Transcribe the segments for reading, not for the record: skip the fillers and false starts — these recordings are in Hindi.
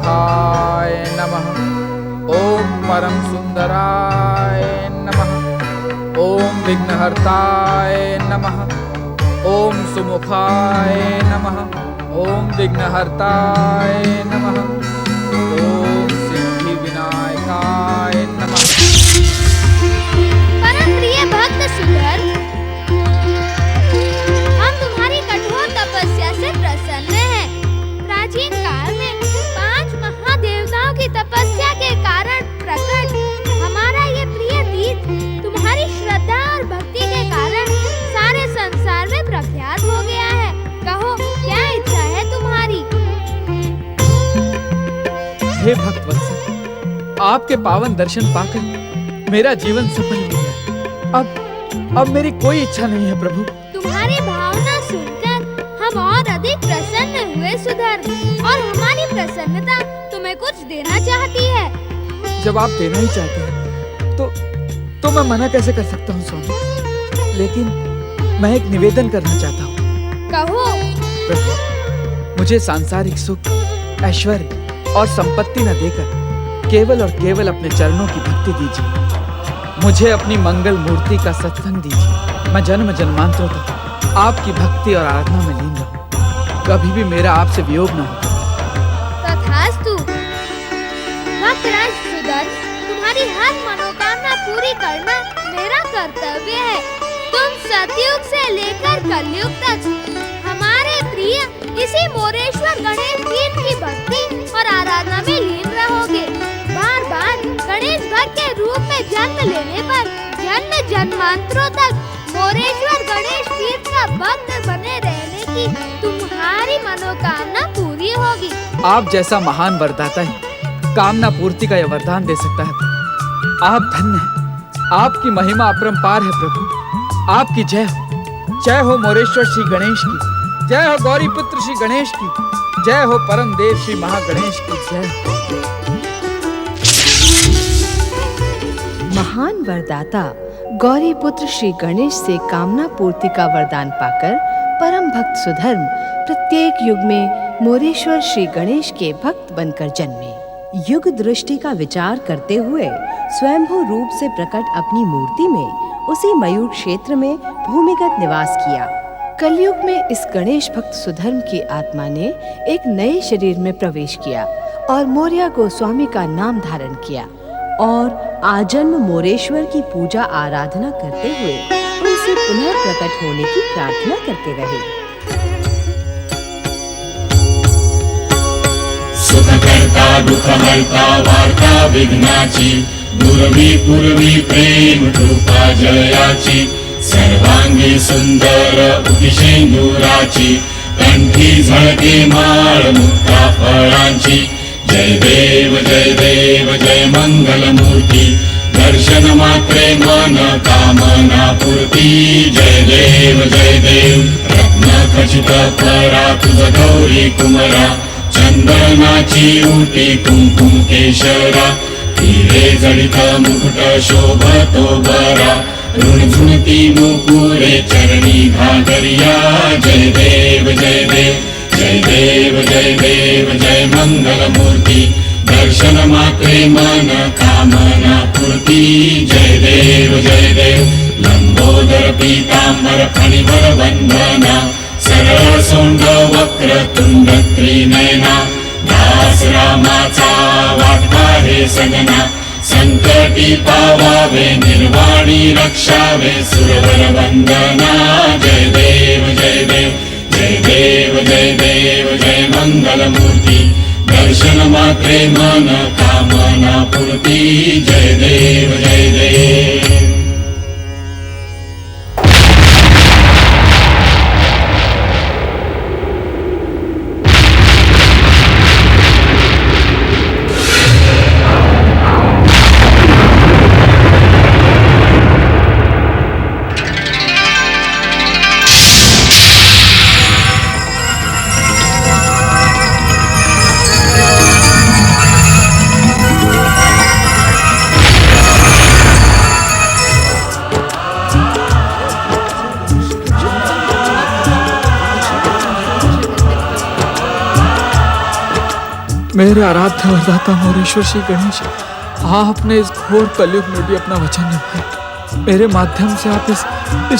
सुमुखाय नमः। ओम परम सुंदराय नमः। ओम विघ्नहर्ताय नमः। ओम सुमुखाय नमः। ओम विघ्नहर्ताय नमः। ओम सिद्धि विनायकाय नमः। परम प्रिय भक्त सुधर, हम तुम्हारी कठोर तपस्या से प्रसन्न हैं। प्राचीन काल में 5 महादेवताओं की तपस्या के कारण प्रकट हमारा ये प्रिय तीर्थ तुम्हारी श्रद्धा और भक्ति के कारण सारे संसार में प्रख्यात हो गया है। कहो, क्या इच्छा है तुम्हारी? हे भक्तवत्सल, आपके पावन दर्शन पाकर मेरा जीवन सफल हो गया। अब मेरी कोई इच्छा नहीं है प्रभु। तुम्हारी भावना सुनकर हम और अधिक प्रसन्न हुए सुधर, और हमारी प्रसन्नता तुम्हें कुछ देना चाहती है। जब आप देना ही चाहते हैं तो मैं मना कैसे कर सकता हूँ स्वामी। लेकिन मैं एक निवेदन करना चाहता हूँ। कहो। प्रभु, मुझे सांसारिक सुख, ऐश्वर्य और संपत्ति न देकर केवल और केवल अपने चरणों की भक्ति दीजिए। मुझे अपनी मंगल मूर्ति का सत्संग दीजिए। मैं जन्म जन्मांतरों तक आपकी भक्ति और आराधना में लीन रहूं। कभी भी मेरा आपसे वियोग न हो। तथास्तु। भक्तराज सुधर, तुम्हारी हर मनोकामना पूरी करना मेरा कर्तव्य है। तुम सतयुग से लेकर कलयुग तक हमारे प्रिय इसी मोरेश्वर गणेश तीर्थ की भक्ति और आराधना में लीन रहोगे। बार बार गणेश भक्त के रूप में जन्म लेने पर जन्म जन्मांतरों तक मोरेश्वर गणेश तीर्थ का भक्त बने रहने की तुम्हारी मनोकामना पूरी होगी। आप जैसा महान वरदाता है कामना पूर्ति का यह वरदान दे सकता है। आप धन्य हैं। आपकी महिमा अपरंपार है प्रभु। आपकी जय हो। जय हो मोरेश्वर श्री गणेश की। जय हो गौरी पुत्र श्री गणेश की। जय हो परम देव श्री महागणेश की जय हो। महान वरदाता गौरी पुत्र श्री गणेश से कामना पूर्ति का वरदान पाकर परम भक्त सुधर्म प्रत्येक युग में मोरेश्वर श्री गणेश के भक्त बनकर जन्मे। युग दृष्टि का विचार करते हुए स्वयंभू रूप से प्रकट अपनी मूर्ति में उसी मयूर क्षेत्र में भूमिगत निवास किया। कलयुग में इस गणेश भक्त सुधर्म की आत्मा ने एक नए शरीर में प्रवेश किया और मौर्य गोस्वामी का नाम धारण किया और आजन्म मोरेश्वर की पूजा आराधना करते हुए उनसे पुनः प्रकट होने की प्रार्थना करते रहे। सुखकर्ता दुःखहर्ता वार्ता विघ्नाची दुर्वी पूर्वी प्रेम कृपा जयाची सर्वांगी सुंदर उदिशेंदुराची कंठी झळके माळ मुक्ता फळांची जय देव जय मंगल मूर्ती दर्शन मात्रे मन कामना पूर्ती जय देव रत्न खचित परा तुझ गौरी कुमरा चंदनाची उटी कुंकुम केशरा हिरे जडित मुकुट शोभतो बरा ऋणझुणती मुकुरे चरणी घागरिया जय देव जय मंगल मूर्ती दर्शन मात्रे मन कामना पूर्ती जय देव लंबोदर पीतांबर फणिवर वंदना सरळ सोंड वक्र तुंड त्रिनयना दास रामाचा वाटवा हे सगना संकटी पावावे निर्वाणी रक्षावे सुरवर वंदना जय देव जय मंगल मूर्ती दर्शन मात्रे मन कामना पूर्ती जय देव मेरे आराध्य वरदाता मोरेश्वर श्री गणेश, आपने इस घोर कलयुग में भी अपना वचन निभाया। मेरे माध्यम से आप इस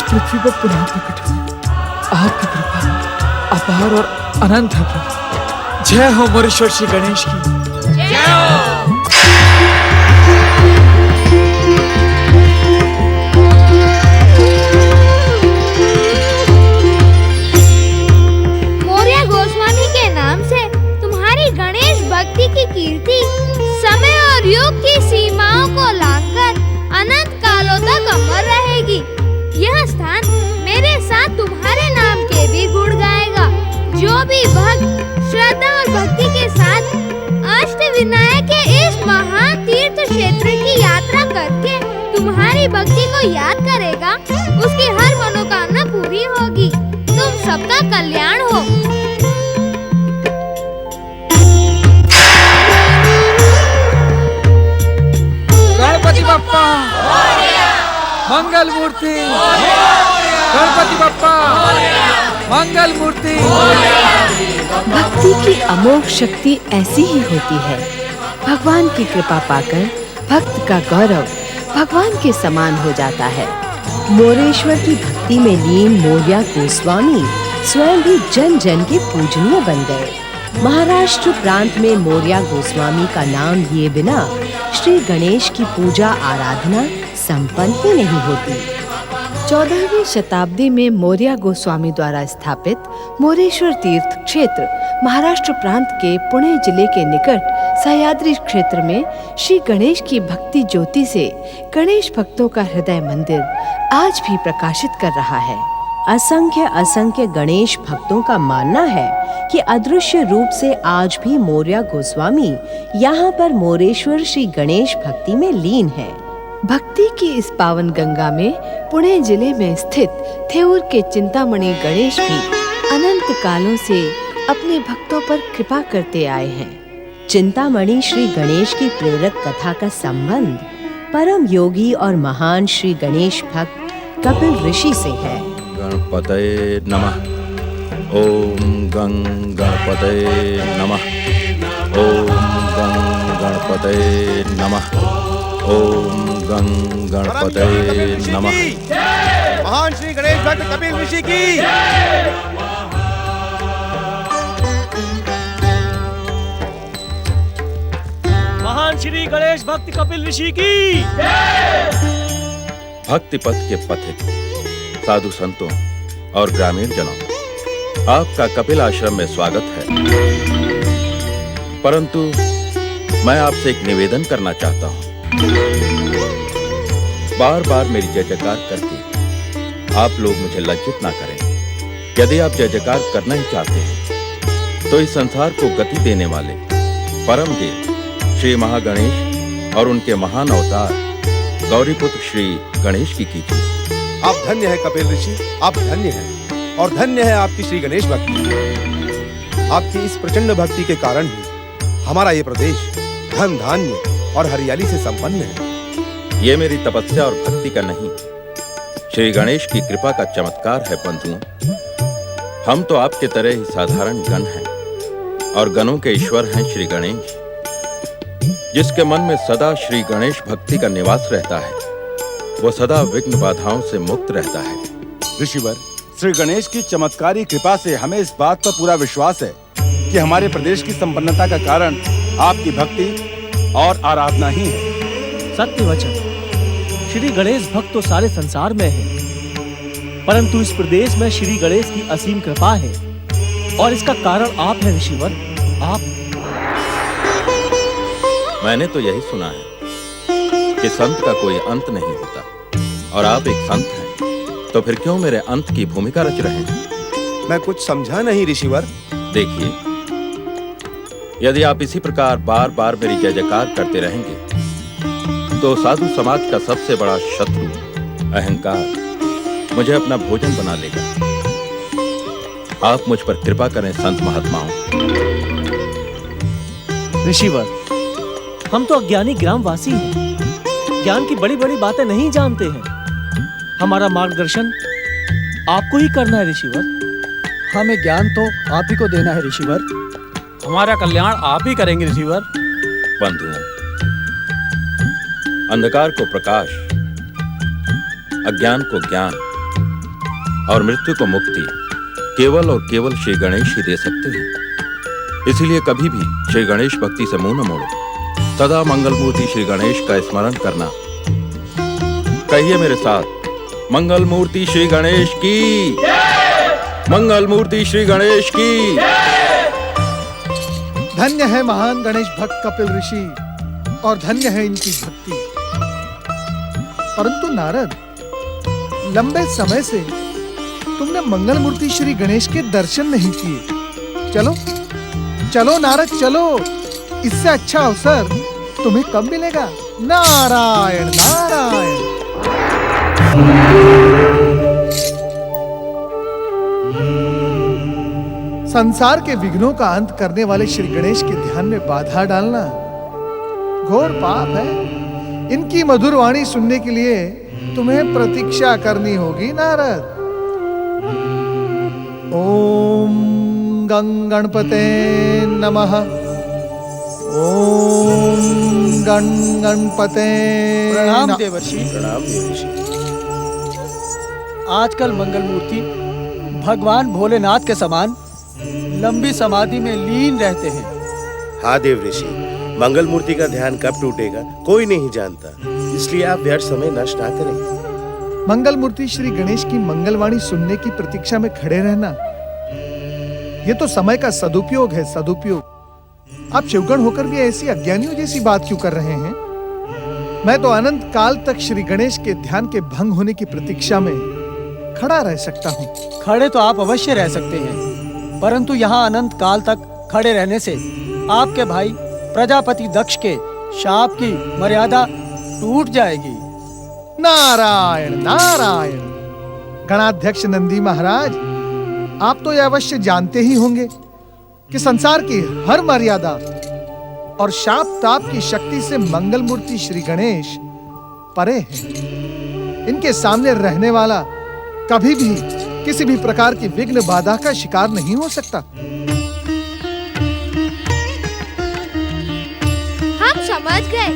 पृथ्वी पर पुनः प्रकट हुए। आपकी कृपा अपार और अनंत है प्रभु। जय हो मोरेश्वर श्री गणेश की जय हो। मौर्य गोस्वामी के नाम से तुम्हारी गणेश भक्ति की कीर्ति समय और युग की सीमाओं को लांघकर अनंत कालों तक अमर रहेगी। यह स्थान मेरे साथ तुम्हारे नाम के भी गुण गाएगा। जो भी भक्त श्रद्धा और भक्ति के साथ अष्टविनायक के इस महान तीर्थ क्षेत्र की यात्रा करके तुम्हारी भक्ति को याद करेगा, उसकी हर मनोकामना पूरी होगी। तुम सबका कल्याण हो। गणपति बप्पा मंगल मूर्ति, गणपति बप्पा मंगल मूर्ति। भक्ति की अमोघ शक्ति ऐसी ही होती है। भगवान की कृपा पाकर भक्त का गौरव भगवान के समान हो जाता है। मोरेश्वर की भक्ति में लीन मौर्य गोस्वामी स्वयं भी जन जन के पूजनीय बन गए। महाराष्ट्र प्रांत में मौर्य गोस्वामी का नाम लिए बिना श्री गणेश की पूजा आराधना संपन्न ही नहीं होती। 14वीं शताब्दी में मौर्य गोस्वामी द्वारा स्थापित मोरेश्वर तीर्थ क्षेत्र महाराष्ट्र प्रांत के पुणे जिले के निकट सह्याद्री क्षेत्र में श्री गणेश की भक्ति ज्योति से गणेश भक्तों का हृदय मंदिर आज भी प्रकाशित कर रहा है। असंख्य गणेश भक्तों का मानना है कि अदृश्य रूप से आज भी मौर्य गोस्वामी यहाँ पर मोरेश्वर श्री गणेश भक्ति में लीन है। भक्ति की इस पावन गंगा में पुणे जिले में स्थित थेऊर के चिंतामणि गणेश भी अनंत कालों से अपने भक्तों पर कृपा करते आए हैं। चिंतामणि श्री गणेश की प्रेरक कथा का संबंध परम योगी और महान श्री गणेश भक्त कपिल ऋषि से है। गणपतये नमः। ओम गं गणपतये नमः। ओम गं गणपतये नमः। ओम गं गणपतये नमः। महान श्री गणेश भक्त कपिल ऋषि की। महान श्री गणेश भक्त कपिल ऋषि की। भक्ति पथ के पथिक साधु संतों और ग्रामीण जनों, आपका कपिल आश्रम में स्वागत है। परंतु मैं आपसे एक निवेदन करना चाहता हूँ। बार बार मेरी जय जयकार करके आप लोग मुझे लज्जित ना करें। यदि आप जय जयकार करना ही चाहते हैं तो इस संसार को गति देने वाले परम देव श्री महागणेश और उनके महान अवतार गौरीपुत्र श्री गणेश की कीजिए। आप धन्य है कपिल ऋषि, आप धन्य हैं और धन्य है आपकी श्री गणेश भक्ति। आपकी इस प्रचंड भक्ति के कारण ही हमारा ये प्रदेश धन धान्य और हरियाली से संपन्न है। ये मेरी तपस्या और भक्ति का नहीं, श्री गणेश की कृपा का चमत्कार है बंधुओं। हम तो आपके तरह ही साधारण गण हैं और गणों के ईश्वर हैं श्री गणेश। जिसके मन में सदा श्री गणेश भक्ति का निवास रहता है वो सदा विघ्न बाधाओं से मुक्त रहता है। ऋषिवर, श्री गणेश की चमत्कारी कृपा से हमें इस बात पर पूरा विश्वास है कि हमारे प्रदेश की संपन्नता का कारण आपकी भक्ति और आराधना ही है। सत्य वचन। श्री गणेश भक्त तो सारे संसार में है, परंतु इस प्रदेश में श्री गणेश की असीम कृपा है और इसका कारण आप हैं ऋषिवर। आप। मैंने तो यही सुना है कि संत का कोई अंत नहीं होता, और आप एक संत हैं तो फिर क्यों मेरे अंत की भूमिका रच रहे हैं? मैं कुछ समझा नहीं ऋषिवर। देखिए, यदि आप इसी प्रकार बार बार मेरी जय जयकार करते रहेंगे तो साधु समाज का सबसे बड़ा शत्रु अहंकार मुझे अपना भोजन बना लेगा। आप मुझ पर कृपा करें संत महात्माओं। ऋषिवर, हम तो अज्ञानी ग्रामवासी हैं, ज्ञान की बड़ी बड़ी बातें नहीं जानते हैं। हमारा मार्गदर्शन आपको ही करना है ऋषिवर। हमें ज्ञान तो आप ही को देना है ऋषिवर। हमारा कल्याण आप ही करेंगे ऋषिवर। बंधुओं, अंधकार को प्रकाश, अज्ञान को ज्ञान और मृत्यु को मुक्ति केवल और केवल श्री गणेश ही दे सकते हैं। इसीलिए कभी भी श्री गणेश भक्ति से मुंह न मोड़ो। सदा मंगलमूर्ति श्री गणेश का स्मरण करना। कहिए मेरे साथ, मंगलमूर्ति श्री गणेश की, मंगलमूर्ति श्री गणेश की। धन्य है महान गणेश भक्त कपिल ऋषि और धन्य है इनकी भक्ति। परंतु नारद, लंबे समय से तुमने मंगलमूर्ति श्री गणेश के दर्शन नहीं किए। चलो चलो नारद चलो, इससे अच्छा अवसर तुम्हें कब मिलेगा। नारायण नारायण। संसार के विघ्नों का अंत करने वाले श्री गणेश के ध्यान में बाधा डालना घोर पाप है। इनकी मधुर वाणी सुनने के लिए तुम्हें प्रतीक्षा करनी होगी नारद। ओम गं गणपते नमः। ओम गं गणपते प्रणाम देवर्षि। प्रणाम देवर्षि। आजकल मंगलमूर्ति भगवान भोलेनाथ के समान लंबी समाधि में लीन रहते हैं। हाँ देव ऋषि, मंगल मूर्ति का ध्यान कब टूटेगा कोई नहीं जानता, इसलिए आप व्यर्थ समय नष्ट ना करें। मंगल मूर्ति श्री गणेश की मंगलवाणी सुनने की प्रतीक्षा में खड़े रहना, ये तो समय का सदुपयोग है, सदुपयोग। आप शिवगण होकर भी ऐसी अज्ञानियों जैसी बात क्यों कर रहे हैं? मैं तो अनंत काल तक श्री गणेश के ध्यान के भंग होने की प्रतीक्षा में खड़ा रह सकता हूँ। खड़े तो आप अवश्य रह सकते हैं, परंतु यहाँ अनंत काल तक खड़े रहने से आपके भाई प्रजापति दक्ष के शाप की मर्यादा टूट जाएगी। नारायण नारायण। गणाध्यक्ष नंदी महाराज, आप तो यह अवश्य जानते ही होंगे कि संसार की हर मर्यादा और शाप ताप की शक्ति से मंगल मूर्ति श्री गणेश परे है। इनके सामने रहने वाला कभी भी किसी भी प्रकार की विघ्न बाधा का शिकार नहीं हो सकता। हम समझ गए,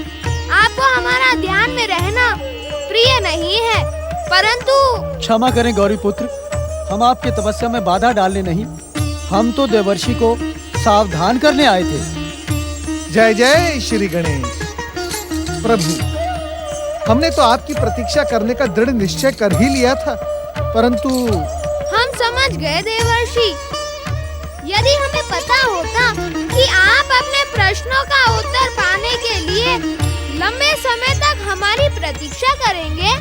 आपको हमारा ध्यान में रहना प्रिय नहीं है, परंतु क्षमा करें गौरी पुत्र, हम आपके तपस्या में बाधा डालने नहीं, हम तो देवर्षि को सावधान करने आए थे। जय जय श्री गणेश। प्रभु, हमने तो आपकी प्रतीक्षा करने का दृढ़ निश्चय कर ही लिया था, परंतु हम समझ गए देवर्षि। यदि हमें पता होता कि आप अपने प्रश्नों का उत्तर पाने के लिए लंबे समय तक हमारी प्रतीक्षा करेंगे,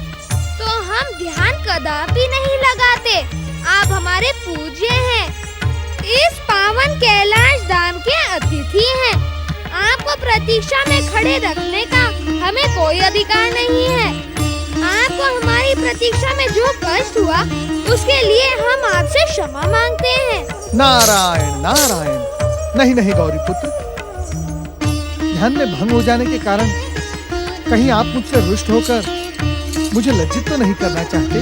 तो हम ध्यान कदापि नहीं लगाते। आप हमारे पूज्य हैं, इस पावन कैलाश धाम के अतिथि हैं। आपको प्रतीक्षा में खड़े रखने का हमें कोई अधिकार नहीं है। आपको हमारी प्रतीक्षा में जो कष्ट हुआ, उसके लिए हम आपसे क्षमा मांगते हैं। नारायण नारायण। नहीं नहीं गौरी पुत्र, ध्यान में भंग हो जाने के कारण कहीं आप मुझसे रुष्ट होकर मुझे लज्जित तो नहीं करना चाहते?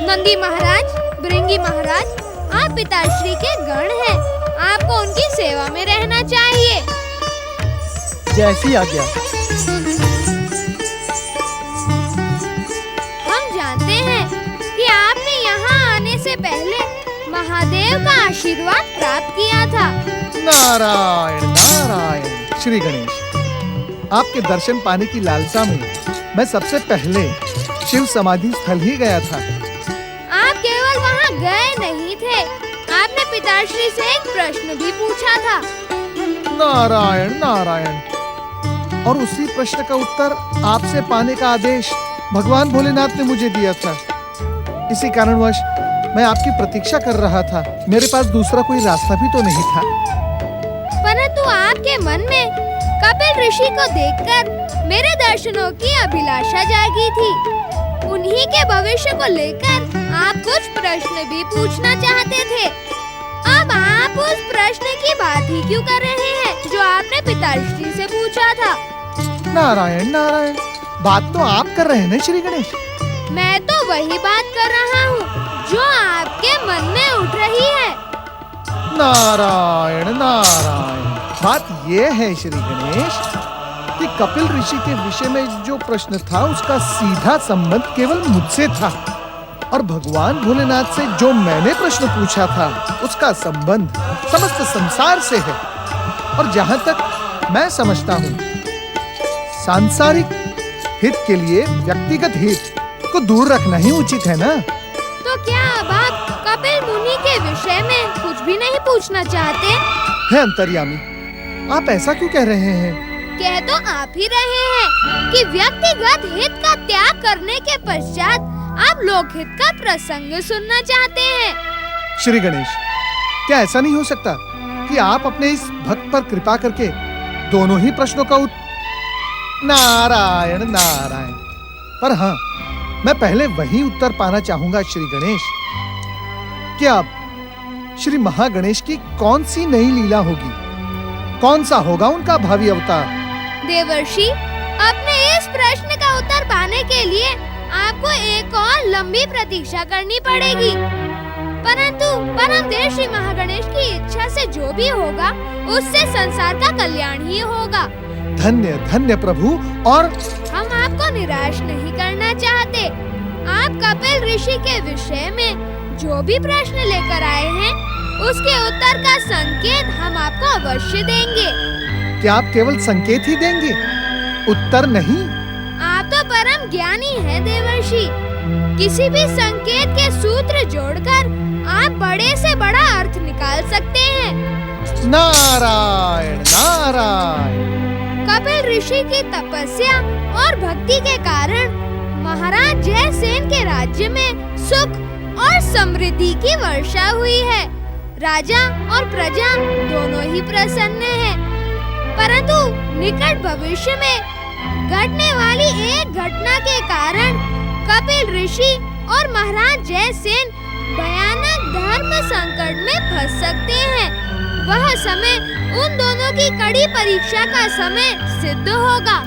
नंदी महाराज, भृंगी महाराज, आप पिताश्री के गण हैं, आपको उनकी सेवा में रहना चाहिए। जैसी आज्ञा। हम जानते हैं कि आपने यहाँ आने से पहले महादेव का आशीर्वाद प्राप्त किया था। नारायण नारायण। श्री गणेश, आपके दर्शन पाने की लालसा में मैं सबसे पहले शिव समाधि स्थल ही गया था। आप केवल वहाँ गए नहीं थे, आपने पिताश्री से एक प्रश्न भी पूछा था। नारायण नारायण। और उसी प्रश्न का उत्तर आपसे पाने का आदेश भगवान भोलेनाथ ने मुझे दिया था। इसी कारणवश मैं आपकी प्रतीक्षा कर रहा था, मेरे पास दूसरा कोई रास्ता भी तो नहीं था। परंतु आपके मन में कपिल ऋषि को देखकर मेरे दर्शनों की अभिलाषा जागी थी। उन्हीं के भविष्य को लेकर आप कुछ प्रश्न भी पूछना चाहते थे। अब आप उस प्रश्न की बात ही क्यों कर रहे हैं जो आपने पिताश्री से पूछा था? नारायण नारायण। बात तो आप कर रहे हैं ना श्री गणेश? मैं तो वही बात कर रहा हूँ जो आपके मन में उठ रही है। नारायण नारायण। बात यह है श्री गणेश कि कपिल ऋषि के विषय में जो प्रश्न था उसका सीधा संबंध केवल मुझसे था, और भगवान भोलेनाथ से जो मैंने प्रश्न पूछा था उसका संबंध समस्त संसार से है। और जहां तक मैं समझता हूं, सांसारिक हित के लिए व्यक्तिगत हित को दूर रखना ही उचित है ना। तो क्या अब आप कपिल मुनि के विषय में कुछ भी नहीं पूछना चाहते? है अंतर्यामी, आप ऐसा क्यों कह रहे हैं? कह तो आप ही रहे हैं कि व्यक्तिगत हित का त्याग करने के पश्चात आप लोकहित का प्रसंग सुनना चाहते हैं। श्री गणेश, क्या ऐसा नहीं हो सकता कि आप अपने इस भक्त पर कृपा करके दोनों ही प्रश्नों का नारायण नारायण। पर हाँ, मैं पहले वही उत्तर पाना चाहूंगा श्री गणेश कि अब श्री महागणेश की कौन सी नई लीला होगी, कौन सा होगा उनका भावी अवतार? देवर्षि, अपने इस प्रश्न का उत्तर पाने के लिए आपको एक और लंबी प्रतीक्षा करनी पड़ेगी, परंतु परमदेव श्री महागणेश की इच्छा से जो भी होगा उससे संसार का कल्याण ही होगा। धन्य धन्य प्रभु। और हम आपको निराश नहीं करना चाहते। आप कपिल ऋषि के विषय में जो भी प्रश्न लेकर आए हैं उसके उत्तर का संकेत हम आपको अवश्य देंगे। क्या आप केवल संकेत ही देंगे, उत्तर नहीं? आप तो परम ज्ञानी हैं देवर्षि। किसी भी संकेत के सूत्र जोड़कर आप बड़े से बड़ा अर्थ निकाल सकते हैं। नारायण नारायण। कपिल ऋषि की तपस्या और भक्ति के कारण महाराज जयसेन के राज्य में सुख और समृद्धि की वर्षा हुई है। राजा और प्रजा दोनों ही प्रसन्न हैं। परंतु निकट भविष्य में घटने वाली एक घटना के कारण कपिल ऋषि और महाराज जयसेन भयानक धर्म संकट में फंस सकते हैं। वह समय उन दोनों की कड़ी परीक्षा का समय सिद्ध होगा।